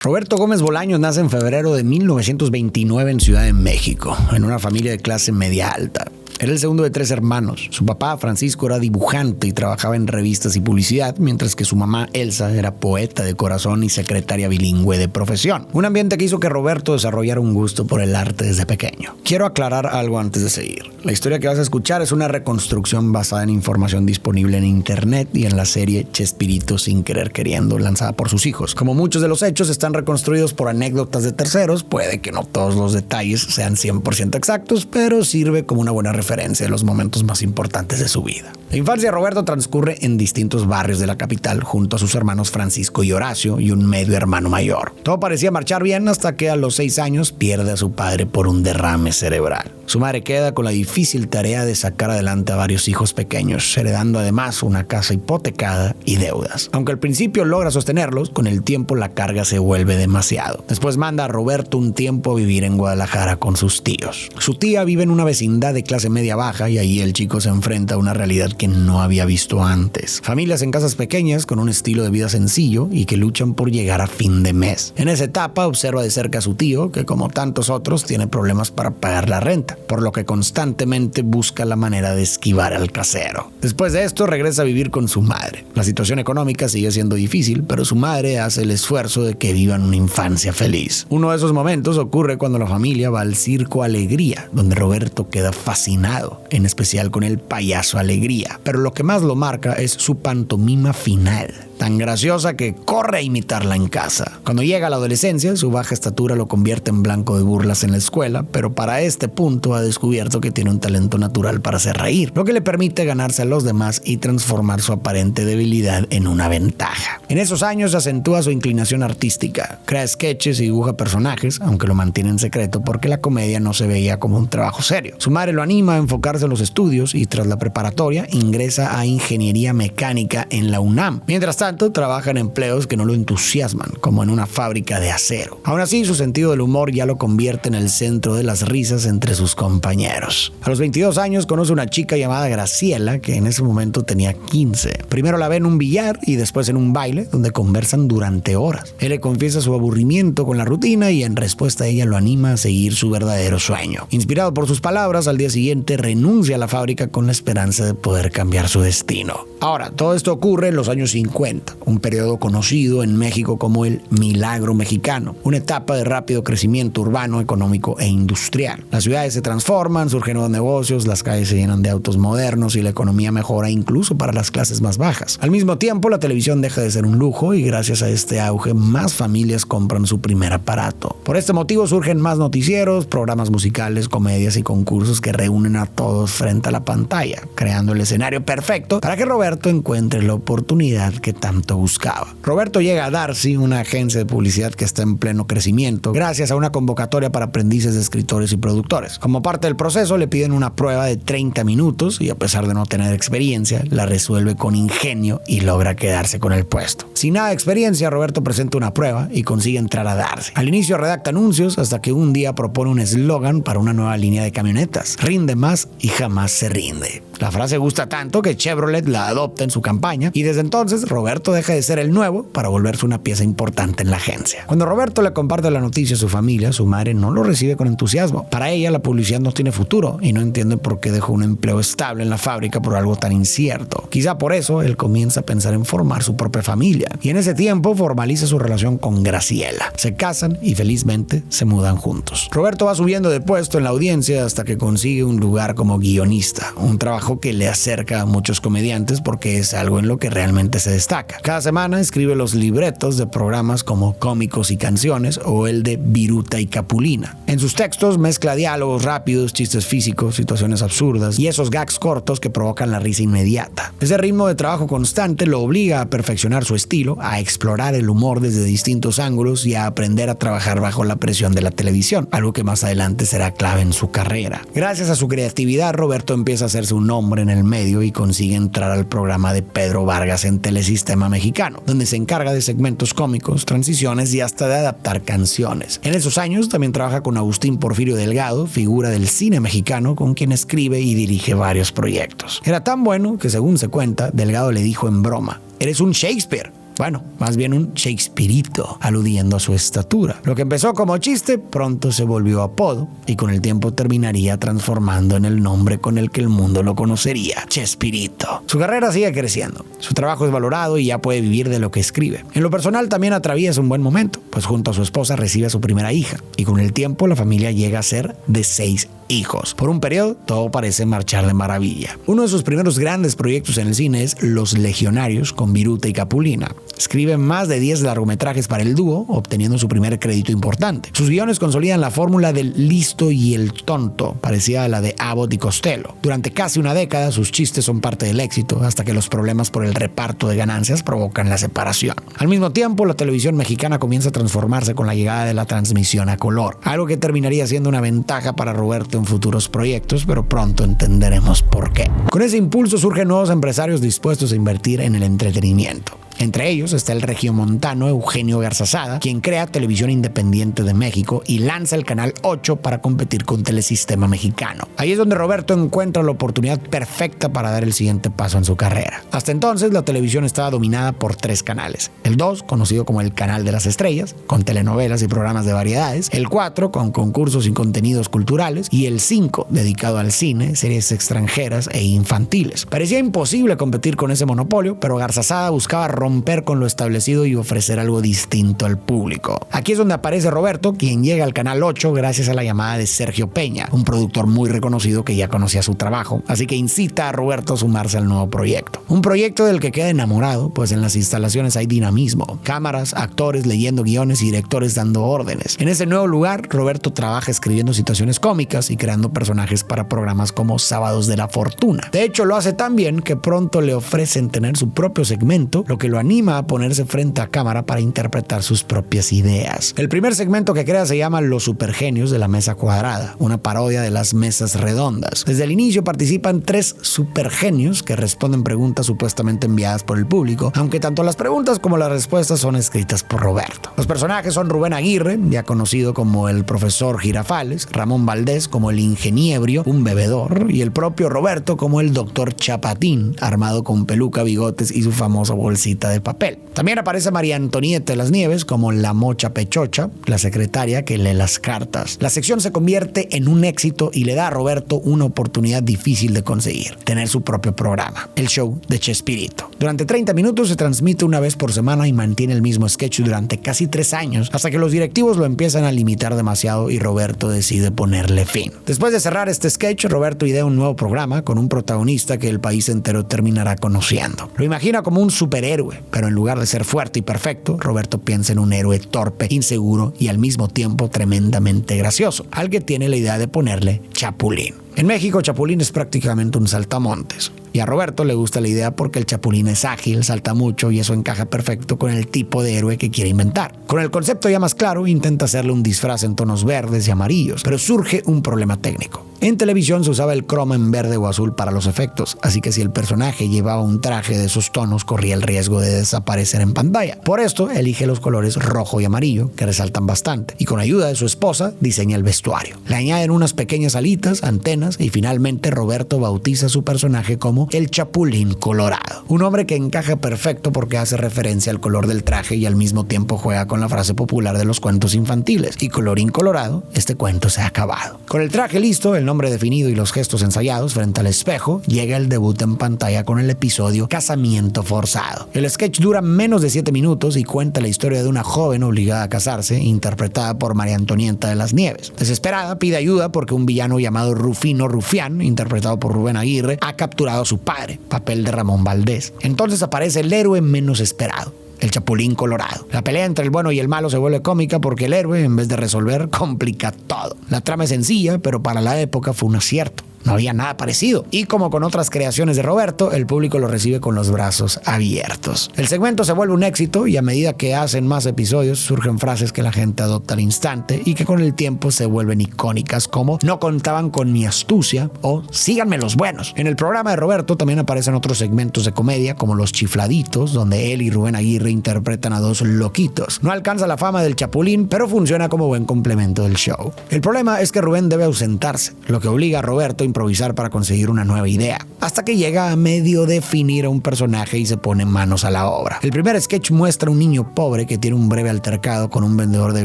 Roberto Gómez Bolaños nace en febrero de 1929 en Ciudad de México, en una familia de clase media alta. Era el segundo de 3 hermanos. Su papá, Francisco, era dibujante y trabajaba en revistas y publicidad, mientras que su mamá, Elsa, era poeta de corazón y secretaria bilingüe de profesión. Un ambiente que hizo que Roberto desarrollara un gusto por el arte desde pequeño. Quiero aclarar algo antes de seguir. La historia que vas a escuchar es una reconstrucción basada en información disponible en internet y en la serie Chespirito sin querer queriendo, lanzada por sus hijos. Como muchos de los hechos están reconstruidos por anécdotas de terceros, puede que no todos los detalles sean 100% exactos, pero sirve como una buena referencia de los momentos más importantes de su vida. La infancia de Roberto transcurre en distintos barrios de la capital junto a sus hermanos Francisco y Horacio y un medio hermano mayor. Todo parecía marchar bien hasta que a los 6 años pierde a su padre por un derrame cerebral. Su madre queda con la difícil tarea de sacar adelante a varios hijos pequeños, heredando además una casa hipotecada y deudas. Aunque al principio logra sostenerlos, con el tiempo la carga se vuelve demasiado. Después manda a Roberto un tiempo a vivir en Guadalajara con sus tíos. Su tía vive en una vecindad de clase media baja y ahí el chico se enfrenta a una realidad que no había visto antes. Familias en casas pequeñas con un estilo de vida sencillo y que luchan por llegar a fin de mes. En esa etapa observa de cerca a su tío, que como tantos otros tiene problemas para pagar la renta, por lo que constantemente busca la manera de esquivar al casero. Después de esto regresa a vivir con su madre. La situación económica sigue siendo difícil, pero su madre hace el esfuerzo de que vivan una infancia feliz. Uno de esos momentos ocurre cuando la familia va al Circo Alegría, donde Roberto queda fascinado, en especial con el payaso Alegría. Pero lo que más lo marca es su pantomima final, tan graciosa que corre a imitarla en casa. Cuando llega a la adolescencia, su baja estatura lo convierte en blanco de burlas en la escuela, pero para este punto ha descubierto que tiene un talento natural para hacer reír, lo que le permite ganarse a los demás y transformar su aparente debilidad en una ventaja. En esos años acentúa su inclinación artística, crea sketches y dibuja personajes, aunque lo mantiene en secreto porque la comedia no se veía como un trabajo serio. Su madre lo anima a enfocarse en los estudios y tras la preparatoria ingresa a ingeniería mecánica en la UNAM. Mientras tanto, trabaja en empleos que no lo entusiasman, como en una fábrica de acero. Aún así, su sentido del humor ya lo convierte en el centro de las risas entre sus compañeros. A los 22 años conoce una chica llamada Graciela, que en ese momento tenía 15. Primero la ve en un billar y después en un baile, donde conversan durante horas. Él le confiesa su aburrimiento con la rutina y en respuesta ella lo anima a seguir su verdadero sueño. Inspirado por sus palabras, al día siguiente renuncia a la fábrica con la esperanza de poder cambiar su destino. Ahora, todo esto ocurre en los años 50, un periodo conocido en México como el Milagro Mexicano, una etapa de rápido crecimiento urbano, económico e industrial. Las ciudades se transforman, surgen nuevos negocios, las calles se llenan de autos modernos y la economía mejora incluso para las clases más bajas. Al mismo tiempo, la televisión deja de ser un lujo y gracias a este auge, más familias compran su primer aparato. Por este motivo surgen más noticieros, programas musicales, comedias y concursos que reúnen a todos frente a la pantalla, creando el escenario perfecto para que Roberto encuentre la oportunidad que tanto buscaba. Roberto llega a Darcy, una agencia de publicidad que está en pleno crecimiento, gracias a una convocatoria para aprendices de escritores y productores. Como parte del proceso le piden una prueba de 30 minutos y a pesar de no tener experiencia, la resuelve con ingenio y logra quedarse con el puesto. Sin nada de experiencia, Roberto presenta una prueba y consigue entrar a Darcy. Al inicio redacta anuncios hasta que un día propone un eslogan para una nueva línea de camionetas: rinde más y jamás se rinde. La frase gusta tanto que Chevrolet la adopta en su campaña y desde entonces Roberto deja de ser el nuevo para volverse una pieza importante en la agencia. Cuando Roberto le comparte la noticia a su familia, su madre no lo recibe con entusiasmo. Para ella la publicidad no tiene futuro y no entiende por qué dejó un empleo estable en la fábrica por algo tan incierto. Quizá por eso él comienza a pensar en formar su propia familia y en ese tiempo formaliza su relación con Graciela. Se casan y felizmente se mudan juntos. Roberto va subiendo de puesto en la audiencia hasta que consigue un lugar como guionista, un trabajo que le acerca a muchos comediantes porque es algo en lo que realmente se destaca. Cada semana escribe los libretos de programas como Cómicos y Canciones o el de Viruta y Capulina. En sus textos mezcla diálogos rápidos, chistes físicos, situaciones absurdas y esos gags cortos que provocan la risa inmediata. Ese ritmo de trabajo constante lo obliga a perfeccionar su estilo, a explorar el humor desde distintos ángulos y a aprender a trabajar bajo la presión de la televisión, algo que más adelante será clave en su carrera. Gracias a su creatividad, Roberto empieza a hacerse un nombre en el medio y consigue entrar al programa de Pedro Vargas en Telesistema Mexicano, donde se encarga de segmentos cómicos, transiciones y hasta de adaptar canciones. En esos años también trabaja con Agustín Porfirio Delgado, figura del cine mexicano con quien escribe y dirige varios proyectos. Era tan bueno que, según se cuenta, Delgado le dijo en broma: "Eres un Shakespeare". Bueno, más bien un Shakespeareito, aludiendo a su estatura. Lo que empezó como chiste pronto se volvió apodo y con el tiempo terminaría transformando en el nombre con el que el mundo lo conocería, Chespirito. Su carrera sigue creciendo, su trabajo es valorado y ya puede vivir de lo que escribe. En lo personal también atraviesa un buen momento, pues junto a su esposa recibe a su primera hija y con el tiempo la familia llega a ser de 6 hijos. Por un periodo, todo parece marchar de maravilla. Uno de sus primeros grandes proyectos en el cine es Los Legionarios, con Viruta y Capulina. Escribe más de 10 largometrajes para el dúo, obteniendo su primer crédito importante. Sus guiones consolidan la fórmula del listo y el tonto, parecida a la de Abbott y Costello. Durante casi una década, sus chistes son parte del éxito, hasta que los problemas por el reparto de ganancias provocan la separación. Al mismo tiempo, la televisión mexicana comienza a transformarse con la llegada de la transmisión a color, algo que terminaría siendo una ventaja para Roberto en futuros proyectos, pero pronto entenderemos por qué. Con ese impulso surgen nuevos empresarios dispuestos a invertir en el entretenimiento. Entre ellos está el regiomontano Eugenio Garzazada, quien crea Televisión Independiente de México y lanza el Canal 8 para competir con Telesistema Mexicano. Ahí es donde Roberto encuentra la oportunidad perfecta para dar el siguiente paso en su carrera. Hasta entonces, la televisión estaba dominada por 3 canales. El 2, conocido como el Canal de las Estrellas, con telenovelas y programas de variedades. El 4, con concursos y contenidos culturales. Y el 5, dedicado al cine, series extranjeras e infantiles. Parecía imposible competir con ese monopolio, pero Garzazada buscaba romper con lo establecido y ofrecer algo distinto al público. Aquí es donde aparece Roberto, quien llega al Canal 8 gracias a la llamada de Sergio Peña, un productor muy reconocido que ya conocía su trabajo, así que incita a Roberto a sumarse al nuevo proyecto. Un proyecto del que queda enamorado, pues en las instalaciones hay dinamismo, cámaras, actores leyendo guiones y directores dando órdenes. En ese nuevo lugar, Roberto trabaja escribiendo situaciones cómicas y creando personajes para programas como Sábados de la Fortuna. De hecho, lo hace tan bien que pronto le ofrecen tener su propio segmento, lo que lo anima a ponerse frente a cámara para interpretar sus propias ideas. El primer segmento que crea se llama Los Supergenios de la Mesa Cuadrada, una parodia de las mesas redondas. Desde el inicio participan 3 supergenios que responden preguntas supuestamente enviadas por el público, aunque tanto las preguntas como las respuestas son escritas por Roberto. Los personajes son Rubén Aguirre, ya conocido como el profesor Girafales, Ramón Valdés como el ingeniebrio, un bebedor, y el propio Roberto como el doctor Chapatín, armado con peluca, bigotes y su famosa bolsita de papel. También aparece María Antonieta de las Nieves como la mocha pechocha, la secretaria que lee las cartas. La sección se convierte en un éxito y le da a Roberto una oportunidad difícil de conseguir: tener su propio programa, el show de Chespirito. Durante 30 minutos se transmite una vez por semana y mantiene el mismo sketch durante casi 3 años, hasta que los directivos lo empiezan a limitar demasiado y Roberto decide ponerle fin. Después de cerrar este sketch, Roberto idea un nuevo programa con un protagonista que el país entero terminará conociendo. Lo imagina como un superhéroe, pero en lugar de ser fuerte y perfecto, Roberto piensa en un héroe torpe, inseguro y al mismo tiempo tremendamente gracioso, al que tiene la idea de ponerle Chapulín. En México, Chapulín es prácticamente un saltamontes. Y a Roberto le gusta la idea porque el Chapulín es ágil, salta mucho y eso encaja perfecto con el tipo de héroe que quiere inventar. Con el concepto ya más claro, intenta hacerle un disfraz en tonos verdes y amarillos, pero surge un problema técnico. En televisión se usaba el croma en verde o azul para los efectos, así que si el personaje llevaba un traje de esos tonos, corría el riesgo de desaparecer en pantalla. Por esto, elige los colores rojo y amarillo, que resaltan bastante, y con ayuda de su esposa, diseña el vestuario. Le añaden unas pequeñas alitas, antenas, y finalmente Roberto bautiza a su personaje como el Chapulín Colorado. Un nombre que encaja perfecto porque hace referencia al color del traje y al mismo tiempo juega con la frase popular de los cuentos infantiles: y colorín colorado, este cuento se ha acabado. Con el traje listo, el nombre definido y los gestos ensayados frente al espejo, llega el debut en pantalla con el episodio Casamiento Forzado. El sketch dura menos de 7 minutos y cuenta la historia de una joven obligada a casarse, interpretada por María Antonieta de las Nieves. Desesperada, pide ayuda porque un villano llamado Rufino Rufián, interpretado por Rubén Aguirre, ha capturado a su padre, papel de Ramón Valdés. Entonces aparece el héroe menos esperado: el Chapulín Colorado. La pelea entre el bueno y el malo se vuelve cómica porque el héroe, en vez de resolver, complica todo. La trama es sencilla, pero para la época fue un acierto. No había nada parecido. Y como con otras creaciones de Roberto, el público lo recibe con los brazos abiertos. El segmento se vuelve un éxito y a medida que hacen más episodios surgen frases que la gente adopta al instante y que con el tiempo se vuelven icónicas, como "no contaban con mi astucia" o "síganme los buenos". En el programa de Roberto también aparecen otros segmentos de comedia como Los Chifladitos, donde él y Rubén Aguirre interpretan a 2 loquitos. No alcanza la fama del Chapulín, pero funciona como buen complemento del show. El problema es que Rubén debe ausentarse, lo que obliga a Roberto a improvisar para conseguir una nueva idea, hasta que llega a medio definir a un personaje y se pone manos a la obra. El primer sketch muestra a un niño pobre que tiene un breve altercado con un vendedor de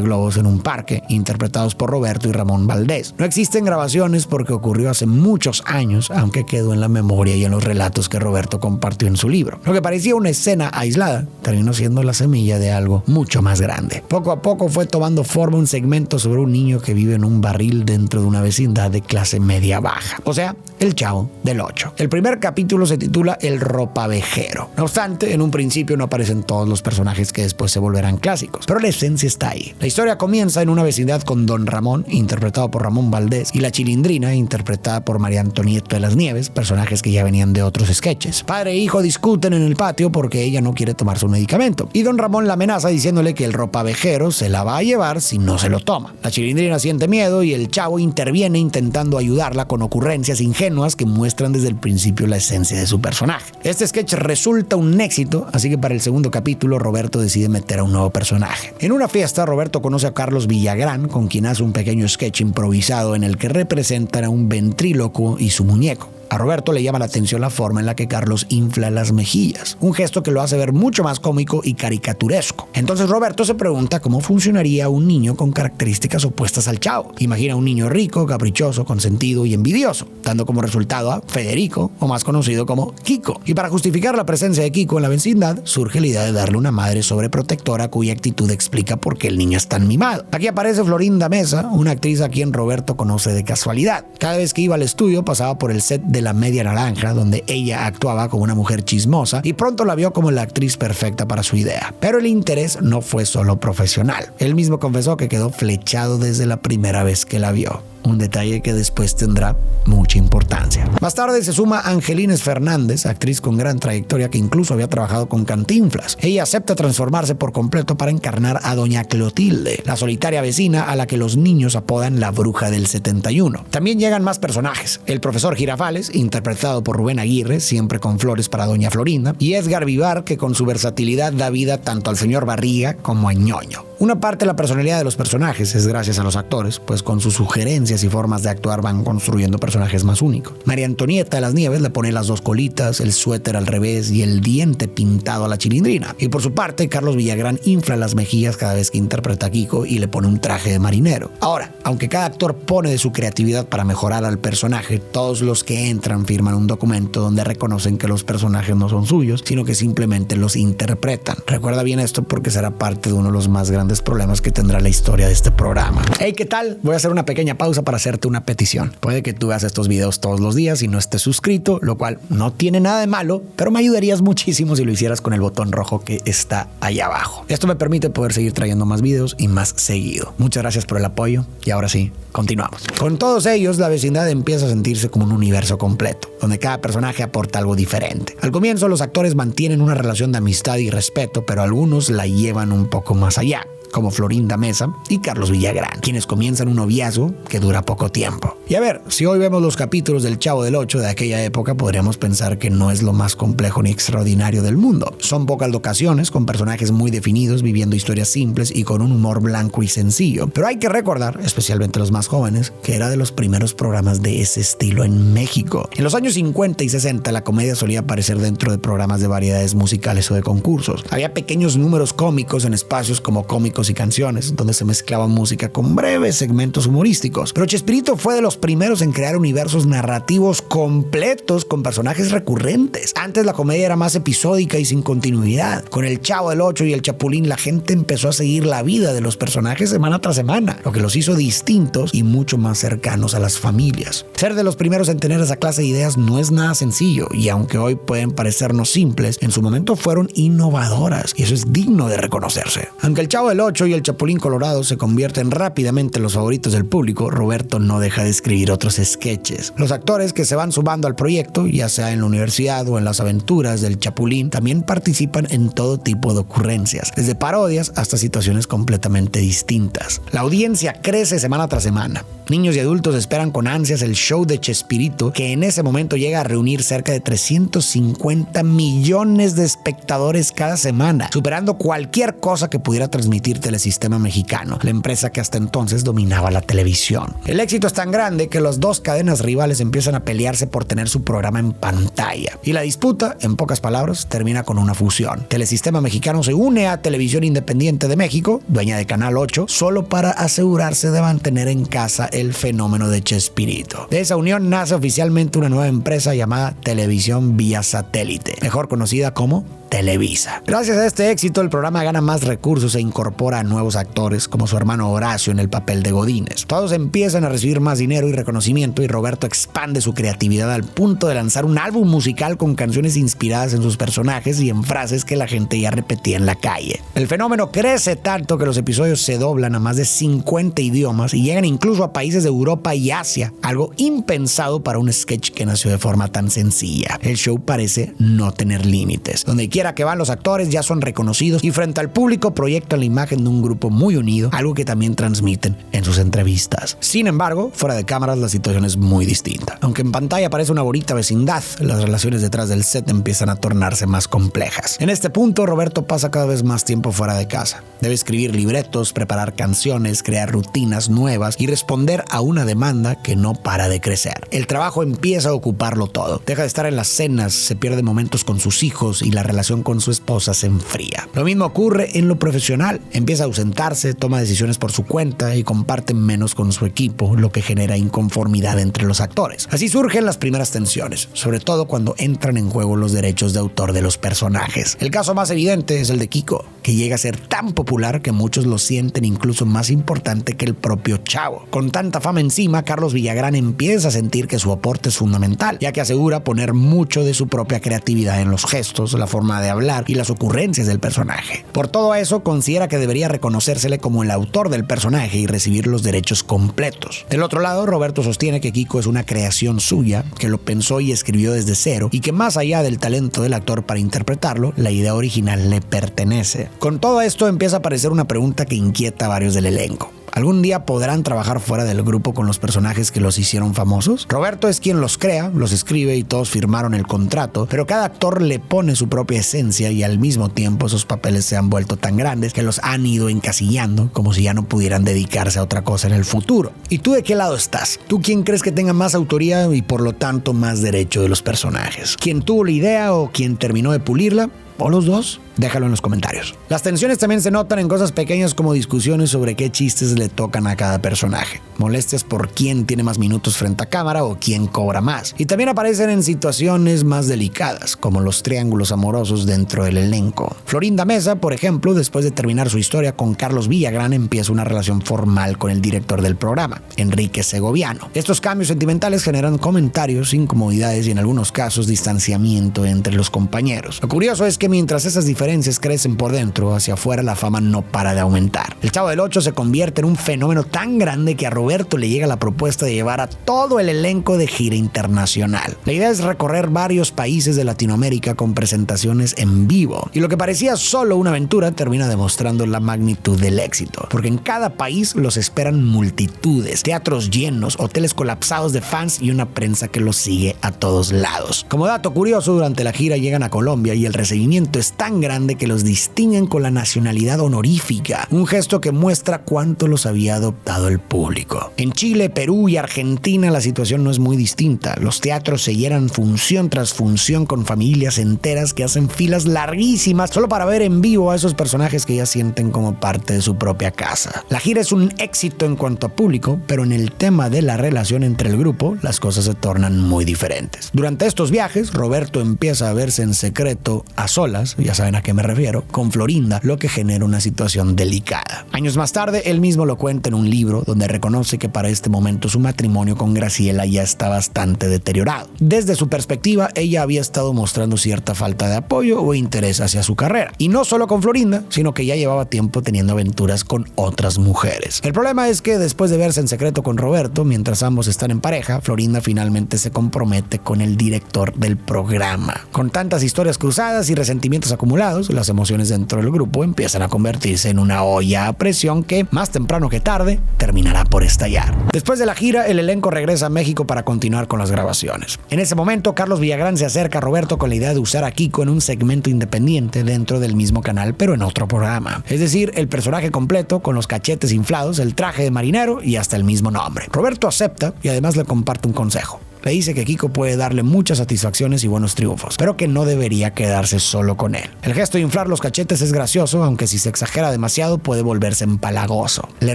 globos en un parque, interpretados por Roberto y Ramón Valdés. No existen grabaciones porque ocurrió hace muchos años, aunque quedó en la memoria y en los relatos que Roberto compartió en su libro. Lo que parecía una escena aislada terminó siendo la semilla de algo mucho más grande. Poco a poco fue tomando forma un segmento sobre un niño que vive en un barril dentro de una vecindad de clase media baja, o sea, el Chavo del Ocho. El primer capítulo se titula El Ropavejero. No obstante, en un principio no aparecen todos los personajes que después se volverán clásicos, pero la esencia está ahí. La historia comienza en una vecindad con Don Ramón, interpretado por Ramón Valdés, y la Chilindrina, interpretada por María Antonieta de las Nieves, personajes que ya venían de otros sketches. Padre e hijo discuten en el patio porque ella no quiere tomar su medicamento, y Don Ramón la amenaza diciéndole que el ropavejero se la va a llevar si no se lo toma. La Chilindrina siente miedo y el Chavo interviene intentando ayudarla con ocurrencias ingenuas que muestran desde el principio la esencia de su personaje. Este sketch resulta un éxito, así que para el segundo capítulo Roberto decide meter a un nuevo personaje. En una fiesta, Roberto conoce a Carlos Villagrán, con quien hace un pequeño sketch improvisado en el que representan a un ventrílocuo y su muñeco. A Roberto le llama la atención la forma en la que Carlos infla las mejillas, un gesto que lo hace ver mucho más cómico y caricaturesco. Entonces Roberto se pregunta cómo funcionaría un niño con características opuestas al Chavo. Imagina un niño rico, caprichoso, consentido y envidioso, dando como resultado a Federico, o más conocido como Kiko. Y para justificar la presencia de Kiko en la vecindad, surge la idea de darle una madre sobreprotectora cuya actitud explica por qué el niño es tan mimado. Aquí aparece Florinda Mesa, una actriz a quien Roberto conoce de casualidad. Cada vez que iba al estudio pasaba por el set de La Media Naranja, donde ella actuaba como una mujer chismosa, y pronto la vio como la actriz perfecta para su idea. Pero el interés no fue solo profesional. Él mismo confesó que quedó flechado desde la primera vez que la vio. Un detalle que después tendrá mucha importancia. Más tarde se suma Angelines Fernández, actriz con gran trayectoria que incluso había trabajado con Cantinflas. Ella acepta transformarse por completo para encarnar a Doña Clotilde, la solitaria vecina a la que los niños apodan la Bruja del 71. También llegan más personajes. El profesor Girafales, interpretado por Rubén Aguirre, siempre con flores para Doña Florinda, y Edgar Vivar, que con su versatilidad da vida tanto al señor Barriga como a Ñoño. Una parte de la personalidad de los personajes es gracias a los actores, pues con sus sugerencias y formas de actuar van construyendo personajes más únicos. María Antonieta de las Nieves le pone las dos colitas, el suéter al revés y el diente pintado a la Chilindrina. Y por su parte, Carlos Villagrán infla las mejillas cada vez que interpreta a Kiko y le pone un traje de marinero. Ahora, aunque cada actor pone de su creatividad para mejorar al personaje, todos los que entran firman un documento donde reconocen que los personajes no son suyos, sino que simplemente los interpretan. Recuerda bien esto porque será parte de uno de los más grandes problemas que tendrá la historia de este programa. Hey, ¿qué tal? Voy a hacer una pequeña pausa para hacerte una petición. Puede que tú veas estos videos todos los días y no estés suscrito, lo cual no tiene nada de malo, pero me ayudarías muchísimo si lo hicieras con el botón rojo que está ahí abajo. Esto me permite poder seguir trayendo más videos y más seguido. Muchas gracias por el apoyo y ahora sí, continuamos. Con todos ellos, la vecindad empieza a sentirse como un universo completo, donde cada personaje aporta algo diferente. Al comienzo, los actores mantienen una relación de amistad y respeto, pero algunos la llevan un poco más allá, como Florinda Mesa y Carlos Villagrán, quienes comienzan un noviazgo que dura poco tiempo. Y a ver, si hoy vemos los capítulos del Chavo del Ocho de aquella época, podríamos pensar que no es lo más complejo ni extraordinario del mundo. Son pocas locaciones, con personajes muy definidos, viviendo historias simples y con un humor blanco y sencillo. Pero hay que recordar, especialmente los más jóvenes, que era de los primeros programas de ese estilo en México. En los años 50 y 60, la comedia solía aparecer dentro de programas de variedades musicales o de concursos. Había pequeños números cómicos en espacios como Cómicos y Canciones, donde se mezclaba música con breves segmentos humorísticos. Pero Chespirito fue de los primeros en crear universos narrativos completos con personajes recurrentes. Antes la comedia era más episódica y sin continuidad. Con el Chavo del Ocho y el Chapulín, la gente empezó a seguir la vida de los personajes semana tras semana, lo que los hizo distintos y mucho más cercanos a las familias. Ser de los primeros en tener esa clase de ideas no es nada sencillo, y aunque hoy pueden parecernos simples, en su momento fueron innovadoras, y eso es digno de reconocerse. Aunque el Chavo del Ocho y el Chapulín Colorado se convierten rápidamente en los favoritos del público, Roberto no deja de escribir otros sketches. Los actores que se van sumando al proyecto, ya sea en la universidad o en las aventuras del Chapulín, también participan en todo tipo de ocurrencias, desde parodias hasta situaciones completamente distintas. La audiencia crece semana tras semana. Niños y adultos esperan con ansias el show de Chespirito, que en ese momento llega a reunir cerca de 350 millones de espectadores cada semana, superando cualquier cosa que pudiera transmitir adquirir Telesistema Mexicano, la empresa que hasta entonces dominaba la televisión. El éxito es tan grande que las dos cadenas rivales empiezan a pelearse por tener su programa en pantalla. Y la disputa, en pocas palabras, termina con una fusión. Telesistema Mexicano se une a Televisión Independiente de México, dueña de Canal 8, solo para asegurarse de mantener en casa el fenómeno de Chespirito. De esa unión nace oficialmente una nueva empresa llamada Televisión Vía Satélite, mejor conocida como Televisa. Gracias a este éxito, el programa gana más recursos e incorpora a nuevos actores, como su hermano Horacio en el papel de Godínez. Todos empiezan a recibir más dinero y reconocimiento, y Roberto expande su creatividad al punto de lanzar un álbum musical con canciones inspiradas en sus personajes y en frases que la gente ya repetía en la calle. El fenómeno crece tanto que los episodios se doblan a más de 50 idiomas y llegan incluso a países de Europa y Asia, algo impensado para un sketch que nació de forma tan sencilla. El show parece no tener límites. Donde quiera que van los actores ya son reconocidos y frente al público proyectan la imagen de un grupo muy unido, algo que también transmiten en sus entrevistas. Sin embargo, fuera de cámaras la situación es muy distinta. Aunque en pantalla parece una bonita vecindad, las relaciones detrás del set empiezan a tornarse más complejas. En este punto, Roberto pasa cada vez más tiempo fuera de casa. Debe escribir libretos, preparar canciones, crear rutinas nuevas y responder a una demanda que no para de crecer. El trabajo empieza a ocuparlo todo. Deja de estar en las cenas, se pierde momentos con sus hijos y la relación con su esposa se enfría. Lo mismo ocurre en lo profesional. Empieza a ausentarse, toma decisiones por su cuenta y comparte menos con su equipo, lo que genera inconformidad entre los actores. Así surgen las primeras tensiones, sobre todo cuando entran en juego los derechos de autor de los personajes. El caso más evidente es el de Kiko, que llega a ser tan popular que muchos lo sienten incluso más importante que el propio Chavo. Con tanta fama encima, Carlos Villagrán empieza a sentir que su aporte es fundamental, ya que asegura poner mucho de su propia creatividad en los gestos, la forma de hablar y las ocurrencias del personaje. Por todo eso, considera que debería reconocérsele como el autor del personaje y recibir los derechos completos. Del otro lado, Roberto sostiene que Kiko es una creación suya, que lo pensó y escribió desde cero, y que más allá del talento del actor para interpretarlo, la idea original le pertenece. Con todo esto empieza a aparecer una pregunta que inquieta a varios del elenco. ¿Algún día podrán trabajar fuera del grupo con los personajes que los hicieron famosos? Roberto es quien los crea, los escribe y todos firmaron el contrato, pero cada actor le pone su propia esencia y al mismo tiempo esos papeles se han vuelto tan grandes que los han ido encasillando como si ya no pudieran dedicarse a otra cosa en el futuro. ¿Y tú de qué lado estás? ¿Tú quién crees que tenga más autoría y por lo tanto más derecho de los personajes? ¿Quién tuvo la idea o quién terminó de pulirla? ¿O los dos? Déjalo en los comentarios. Las tensiones también se notan en cosas pequeñas como discusiones sobre qué chistes le tocan a cada personaje, molestias por quién tiene más minutos frente a cámara o quién cobra más. Y también aparecen en situaciones más delicadas, como los triángulos amorosos dentro del elenco. Florinda Mesa, por ejemplo, después de terminar su historia con Carlos Villagrán, empieza una relación formal con el director del programa, Enrique Segoviano. Estos cambios sentimentales generan comentarios, incomodidades y en algunos casos distanciamiento entre los compañeros. Lo curioso es que mientras esas diferencias crecen por dentro, hacia afuera la fama no para de aumentar. El Chavo del Ocho se convierte en un fenómeno tan grande que a Roberto le llega la propuesta de llevar a todo el elenco de gira internacional. La idea es recorrer varios países de Latinoamérica con presentaciones en vivo. Y lo que parecía solo una aventura termina demostrando la magnitud del éxito, porque en cada país los esperan multitudes, teatros llenos, hoteles colapsados de fans y una prensa que los sigue a todos lados. Como dato curioso, durante la gira llegan a Colombia y el recibimiento es tan grande que los distinguen con la nacionalidad honorífica, un gesto que muestra cuánto los había adoptado el público. En Chile, Perú y Argentina la situación no es muy distinta. Los teatros se llenan función tras función con familias enteras que hacen filas larguísimas solo para ver en vivo a esos personajes que ya sienten como parte de su propia casa. La gira es un éxito en cuanto a público, pero en el tema de la relación entre el grupo, las cosas se tornan muy diferentes. Durante estos viajes, Roberto empieza a verse en secreto a solas, ya saben a qué me refiero, con Florinda, lo que genera una situación delicada. Años más tarde, él mismo lo cuenta en un libro donde reconoce que para este momento su matrimonio con Graciela ya está bastante deteriorado. Desde su perspectiva, ella había estado mostrando cierta falta de apoyo o interés hacia su carrera. Y no solo con Florinda, sino que ya llevaba tiempo teniendo aventuras con otras mujeres. El problema es que después de verse en secreto con Roberto, mientras ambos están en pareja, Florinda finalmente se compromete con el director del programa. Con tantas historias cruzadas y resentimientos acumulados, las emociones dentro del grupo empiezan a convertirse en una olla a presión que, más temprano que tarde, terminará por estallar. estallar. Después de la gira, el elenco regresa a México para continuar con las grabaciones. En ese momento, Carlos Villagrán se acerca a Roberto con la idea de usar a Kiko en un segmento independiente dentro del mismo canal, pero en otro programa. Es decir, el personaje completo con los cachetes inflados, el traje de marinero y hasta el mismo nombre. Roberto acepta y además le comparte un consejo. Le dice que Kiko puede darle muchas satisfacciones y buenos triunfos, pero que no debería quedarse solo con él. El gesto de inflar los cachetes es gracioso, aunque si se exagera demasiado puede volverse empalagoso. Le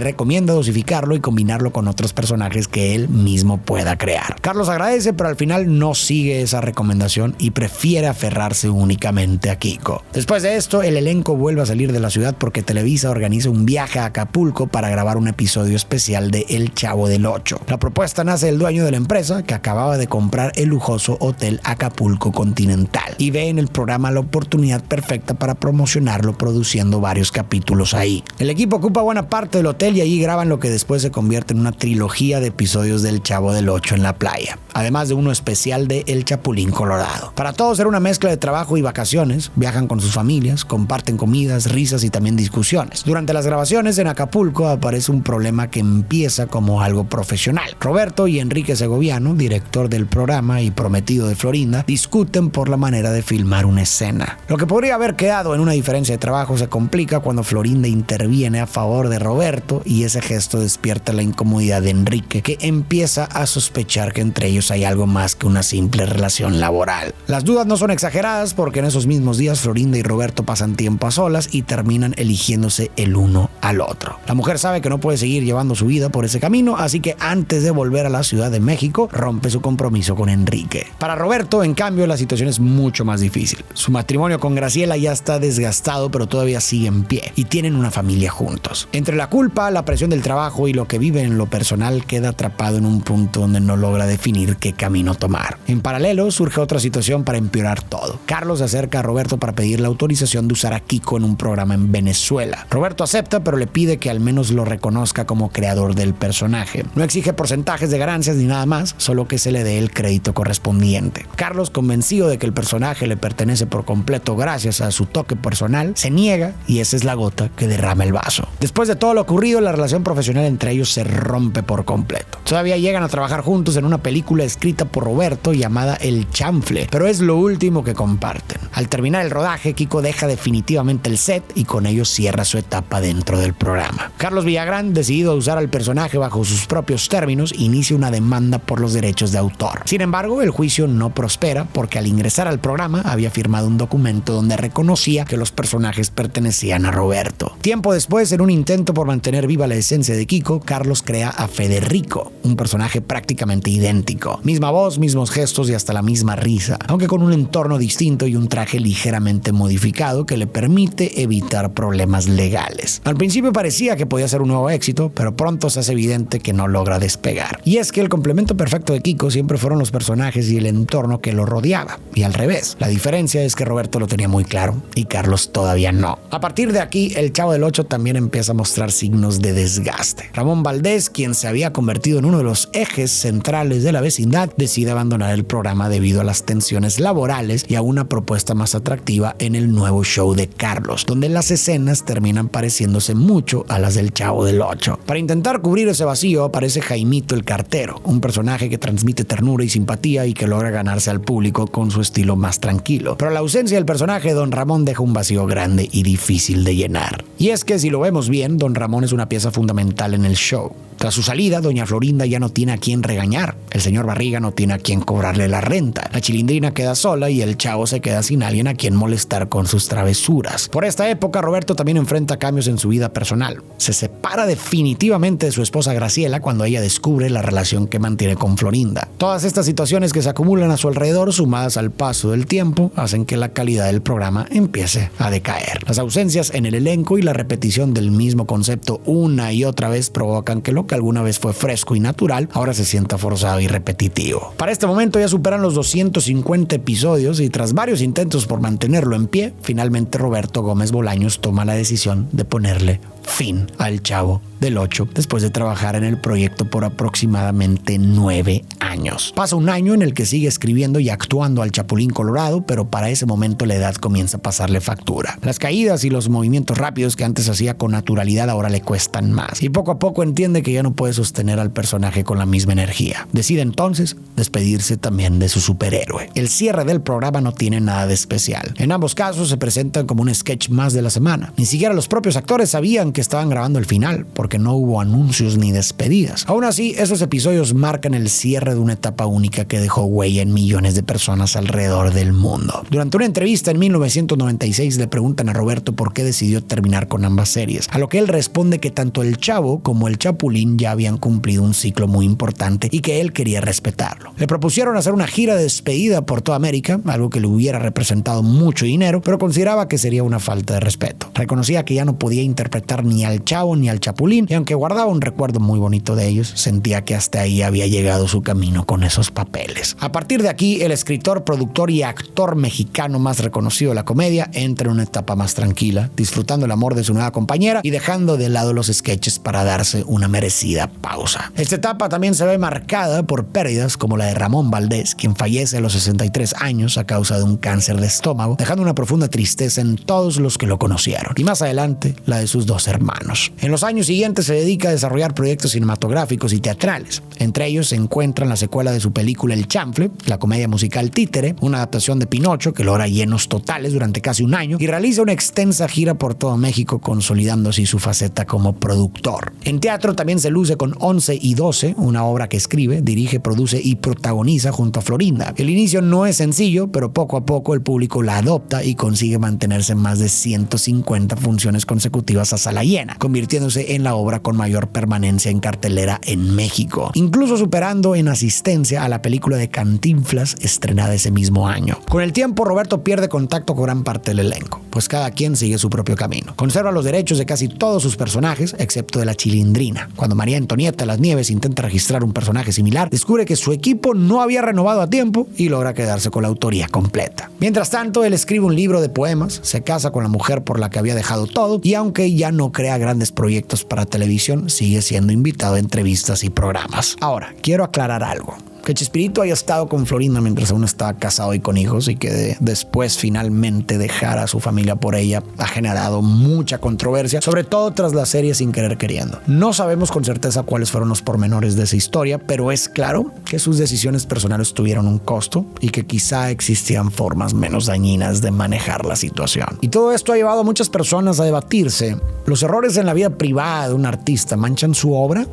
recomienda dosificarlo y combinarlo con otros personajes que él mismo pueda crear. Carlos agradece, pero al final no sigue esa recomendación y prefiere aferrarse únicamente a Kiko. Después de esto, el elenco vuelve a salir de la ciudad porque Televisa organiza un viaje a Acapulco para grabar un episodio especial de El Chavo del Ocho. La propuesta nace del dueño de la empresa, que acababa de comprar el lujoso hotel Acapulco Continental y ve en el programa la oportunidad perfecta para promocionarlo produciendo varios capítulos ahí. El equipo ocupa buena parte del hotel y allí graban lo que después se convierte en una trilogía de episodios del Chavo del Ocho en la playa, además de uno especial de El Chapulín Colorado. Para todos era una mezcla de trabajo y vacaciones, viajan con sus familias, comparten comidas, risas y también discusiones. Durante las grabaciones en Acapulco aparece un problema que empieza como algo profesional. Roberto y Enrique Segoviano, director del programa y prometido de Florinda, discuten por la manera de filmar una escena. Lo que podría haber quedado en una diferencia de trabajo se complica cuando Florinda interviene a favor de Roberto y ese gesto despierta la incomodidad de Enrique, que empieza a sospechar que entre ellos hay algo más que una simple relación laboral. Las dudas no son exageradas porque en esos mismos días Florinda y Roberto pasan tiempo a solas y terminan eligiéndose el uno al otro. La mujer sabe que no puede seguir llevando su vida por ese camino, así que antes de volver a la Ciudad de México rompe su compromiso con Enrique. Para Roberto, en cambio, la situación es mucho más difícil. Su matrimonio con Graciela ya está desgastado, pero todavía sigue en pie y tienen una familia juntos. Entre la culpa, la presión del trabajo y lo que vive en lo personal, queda atrapado en un punto donde no logra definir qué camino tomar. En paralelo, surge otra situación para empeorar todo. Carlos se acerca a Roberto para pedir la autorización de usar a Kiko en un programa en Venezuela. Roberto acepta, pero le pide que al menos lo reconozca como creador del personaje. No exige porcentajes de ganancias ni nada más, solo que se le dé el crédito correspondiente. Carlos, convencido de que el personaje le pertenece por completo gracias a su toque personal, se niega y esa es la gota que derrama el vaso. Después de todo lo ocurrido, la relación profesional entre ellos se rompe por completo. Todavía llegan a trabajar juntos en una película escrita por Roberto llamada El Chanfle, pero es lo último que comparten. Al terminar el rodaje, Kiko deja definitivamente el set y con ello cierra su etapa dentro del programa. Carlos Villagrán, decidido a usar al personaje bajo sus propios términos, inicia una demanda por los derechos de autor. Sin embargo, el juicio no prospera porque al ingresar al programa había firmado un documento donde reconocía que los personajes pertenecían a Roberto. Tiempo después, en un intento por mantener viva la esencia de Kiko, Carlos crea a Federico, un personaje prácticamente idéntico. Misma voz, mismos gestos y hasta la misma risa, aunque con un entorno distinto y un traje ligeramente modificado que le permite evitar problemas legales. Al principio parecía que podía ser un nuevo éxito, pero pronto se hace evidente que no logra despegar. Y es que el complemento perfecto de Kiko siempre fueron los personajes y el entorno que lo rodeaba, y al revés. La diferencia es que Roberto lo tenía muy claro y Carlos todavía no. A partir de aquí, el Chavo del Ocho también empieza a mostrar signos de desgaste. Ramón Valdés, quien se había convertido en uno de los ejes centrales de la vecindad, decide abandonar el programa debido a las tensiones laborales y a una propuesta más atractiva en el nuevo show de Carlos, donde las escenas terminan pareciéndose mucho a las del Chavo del Ocho. Para intentar cubrir ese vacío aparece Jaimito el Cartero, un personaje que transmite ternura y simpatía y que logra ganarse al público con su estilo más tranquilo. Pero la ausencia del personaje, Don Ramón deja un vacío grande y difícil de llenar. Y es que si lo vemos bien, Don Ramón es una pieza fundamental en el show. Tras su salida, Doña Florinda ya no tiene a quien regañar, el señor Barriga no tiene a quien cobrarle la renta, la Chilindrina queda sola y el Chavo se queda sin alguien a quien molestar con sus travesuras. Por esta época, Roberto también enfrenta cambios en su vida personal. Se separa definitivamente de su esposa Graciela cuando ella descubre la relación que mantiene con Florinda. Todas estas situaciones que se acumulan a su alrededor, sumadas al paso del tiempo, hacen que la calidad del programa empiece a decaer. Las ausencias en el elenco y la repetición del mismo concepto una y otra vez provocan que lo que alguna vez fue fresco y natural ahora se sienta forzado y repetido. repetitivo. Para este momento ya superan los 250 episodios y tras varios intentos por mantenerlo en pie, finalmente Roberto Gómez Bolaños toma la decisión de ponerle fin al Chavo del Ocho después de trabajar en el proyecto por aproximadamente 9 años. Pasa un año en el que sigue escribiendo y actuando al Chapulín Colorado, pero para ese momento la edad comienza a pasarle factura. Las caídas y los movimientos rápidos que antes hacía con naturalidad ahora le cuestan más y poco a poco entiende que ya no puede sostener al personaje con la misma energía. Decide entonces despedirse también de su superhéroe. El cierre del programa no tiene nada de especial. En ambos casos se presentan como un sketch más de la semana. Ni siquiera los propios actores sabían que estaban grabando el final, porque no hubo anuncios ni despedidas. Aún así, esos episodios marcan el cierre de una etapa única que dejó huella en millones de personas alrededor del mundo. Durante una entrevista en 1996 le preguntan a Roberto por qué decidió terminar con ambas series, a lo que él responde que tanto el Chavo como el Chapulín ya habían cumplido un ciclo muy importante y que él quería respetarlo. Le propusieron hacer una gira de despedida por toda América, algo que le hubiera representado mucho dinero, pero consideraba que sería una falta de respeto. Reconocía que ya no podía interpretar ni al Chavo ni al Chapulín, y aunque guardaba un recuerdo muy bonito de ellos, sentía que hasta ahí había llegado su camino con esos papeles. A partir de aquí, el escritor, productor y actor mexicano más reconocido de la comedia entra en una etapa más tranquila, disfrutando el amor de su nueva compañera y dejando de lado los sketches para darse una merecida pausa. Esta etapa también se ve marcada por pérdidas como la de Ramón Valdés, quien fallece a los 63 años a causa de un cáncer de estómago, dejando una profunda tristeza en todos los que lo conocieron, y más adelante la de sus dos hermanos. En los años siguientes se dedica a desarrollar proyectos cinematográficos y teatrales. Entre ellos se encuentran la secuela de su película El Chanfle, la comedia musical Títere, una adaptación de Pinocho que logra llenos totales durante casi un año y realiza una extensa gira por todo México, consolidando así su faceta como productor. En teatro también se luce con 11 y 12, una obra que escribe, dirige, produce y protagoniza junto a Florinda. El inicio no es sencillo, pero poco a poco el público la adopta y consigue mantenerse en más de 150 funciones consecutivas a sala llena, convirtiéndose en la obra con mayor permanencia en cartelera en México, incluso superando en asistencia a la película de Cantinflas estrenada ese mismo año. Con el tiempo, Roberto pierde contacto con gran parte del elenco, pues cada quien sigue su propio camino. Conserva los derechos de casi todos sus personajes, excepto de la Chilindrina. Cuando María Antonieta Las Nieves intenta registrar un personaje similar, descubre que su equipo no había renovado a tiempo y logra quedarse con la autoría completa. Mientras tanto, él escribe un libro de poemas, se casa con la mujer por la que había dejado todo y aunque ya no crea grandes proyectos para televisión, sigue siendo invitado a entrevistas y programas. Ahora, quiero aclarar algo. Que Chespirito haya estado con Florinda mientras aún estaba casado y con hijos y que después finalmente dejara a su familia por ella ha generado mucha controversia, sobre todo tras la serie Sin Querer Queriendo. No sabemos con certeza cuáles fueron los pormenores de esa historia, pero es claro que sus decisiones personales tuvieron un costo y que quizá existían formas menos dañinas de manejar la situación. Y todo esto ha llevado a muchas personas a debatirse: ¿los errores en la vida privada de un artista manchan su obra?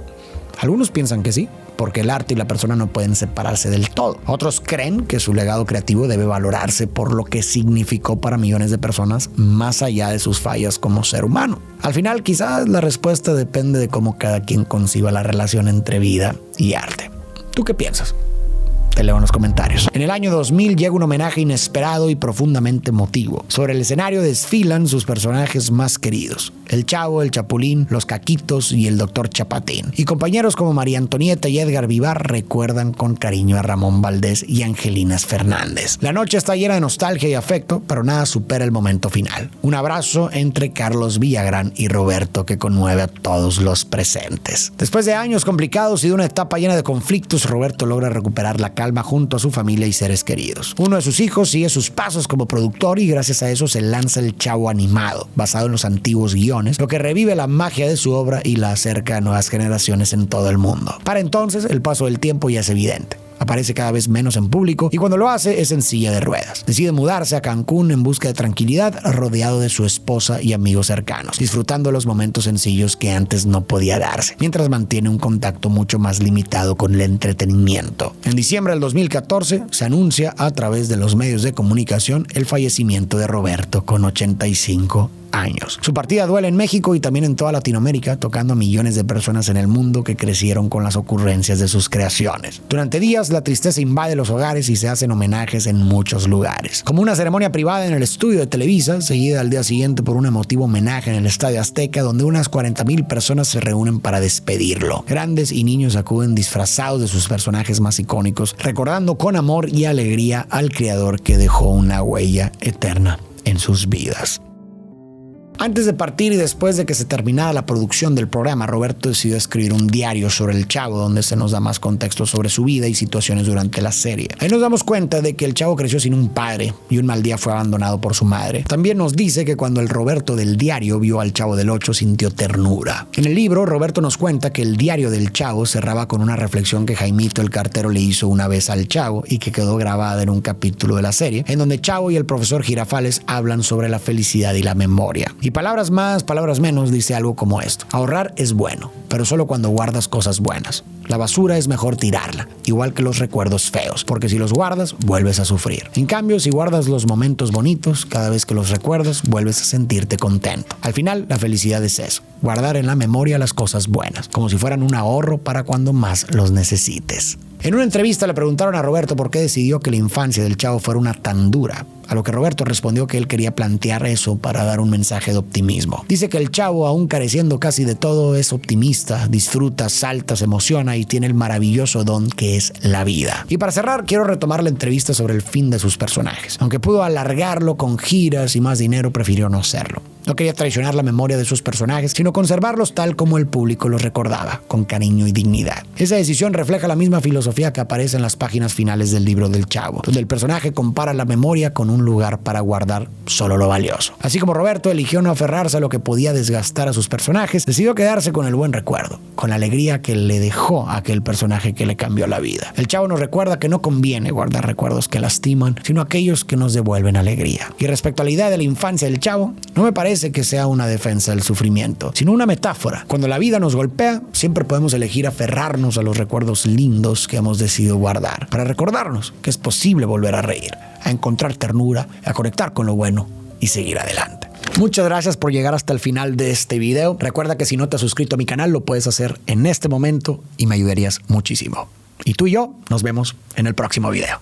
Algunos piensan que sí, porque el arte y la persona no pueden separarse del todo. Otros creen que su legado creativo debe valorarse por lo que significó para millones de personas más allá de sus fallas como ser humano. Al final, quizás la respuesta depende de cómo cada quien conciba la relación entre vida y arte. ¿Tú qué piensas? Te leo en los comentarios. En el año 2000 llega un homenaje inesperado y profundamente emotivo. Sobre el escenario desfilan sus personajes más queridos: el Chavo, el Chapulín, los Caquitos y el Dr. Chapatín. Y compañeros como María Antonieta y Edgar Vivar recuerdan con cariño a Ramón Valdés y Angelinas Fernández. La noche está llena de nostalgia y afecto, pero nada supera el momento final. Un abrazo entre Carlos Villagrán y Roberto que conmueve a todos los presentes. Después de años complicados y de una etapa llena de conflictos, Roberto logra recuperar la calma junto a su familia y seres queridos. Uno de sus hijos sigue sus pasos como productor y gracias a eso se lanza El Chavo animado, basado en los antiguos guiones, lo que revive la magia de su obra y la acerca a nuevas generaciones en todo el mundo. Para entonces, el paso del tiempo ya es evidente. Aparece cada vez menos en público y cuando lo hace es en silla de ruedas. Decide mudarse a Cancún en busca de tranquilidad, rodeado de su esposa y amigos cercanos, disfrutando los momentos sencillos que antes no podía darse, mientras mantiene un contacto mucho más limitado con el entretenimiento. En diciembre del 2014 se anuncia a través de los medios de comunicación el fallecimiento de Roberto con 85 años. Su partida duele en México y también en toda Latinoamérica, tocando a millones de personas en el mundo que crecieron con las ocurrencias de sus creaciones. Durante días, la tristeza invade los hogares y se hacen homenajes en muchos lugares. Como una ceremonia privada en el estudio de Televisa, seguida al día siguiente por un emotivo homenaje en el Estadio Azteca, donde unas 40,000 personas se reúnen para despedirlo. Grandes y niños acuden disfrazados de sus personajes más icónicos, recordando con amor y alegría al creador que dejó una huella eterna en sus vidas. Antes de partir y después de que se terminara la producción del programa, Roberto decidió escribir un diario sobre el Chavo, donde se nos da más contexto sobre su vida y situaciones durante la serie. Ahí nos damos cuenta de que el Chavo creció sin un padre y un mal día fue abandonado por su madre. También nos dice que cuando el Roberto del diario vio al Chavo del Ocho sintió ternura. En el libro, Roberto nos cuenta que el diario del Chavo cerraba con una reflexión que Jaimito el cartero le hizo una vez al Chavo y que quedó grabada en un capítulo de la serie, en donde Chavo y el profesor Girafales hablan sobre la felicidad y la memoria. Y palabras más, palabras menos, dice algo como esto: ahorrar es bueno, pero solo cuando guardas cosas buenas. La basura es mejor tirarla, igual que los recuerdos feos, porque si los guardas, vuelves a sufrir. En cambio, si guardas los momentos bonitos, cada vez que los recuerdas, vuelves a sentirte contento. Al final, la felicidad es eso: guardar en la memoria las cosas buenas, como si fueran un ahorro para cuando más los necesites. En una entrevista le preguntaron a Roberto por qué decidió que la infancia del Chavo fuera una tan dura, a lo que Roberto respondió que él quería plantear eso para dar un mensaje de optimismo. Dice que el Chavo, aún careciendo casi de todo, es optimista, disfruta, salta, se emociona y tiene el maravilloso don que es la vida. Y para cerrar, quiero retomar la entrevista sobre el fin de sus personajes. Aunque pudo alargarlo con giras y más dinero, prefirió no hacerlo. No quería traicionar la memoria de sus personajes, sino conservarlos tal como el público los recordaba, con cariño y dignidad. Esa decisión refleja la misma filosofía que aparece en las páginas finales del libro del Chavo, donde el personaje compara la memoria con un lugar para guardar solo lo valioso. Así como Roberto eligió no aferrarse a lo que podía desgastar a sus personajes, decidió quedarse con el buen recuerdo, con la alegría que le dejó a aquel personaje que le cambió la vida. El Chavo nos recuerda que no conviene guardar recuerdos que lastiman, sino aquellos que nos devuelven alegría. Y respecto a la idea de la infancia del Chavo, no me parece que sea una defensa del sufrimiento, sino una metáfora. Cuando la vida nos golpea, siempre podemos elegir aferrarnos a los recuerdos lindos que hemos decidido guardar, para recordarnos que es posible volver a reír, a encontrar ternura, a conectar con lo bueno y seguir adelante. Muchas gracias por llegar hasta el final de este video. Recuerda que si no te has suscrito a mi canal, lo puedes hacer en este momento y me ayudarías muchísimo. Y tú y yo nos vemos en el próximo video.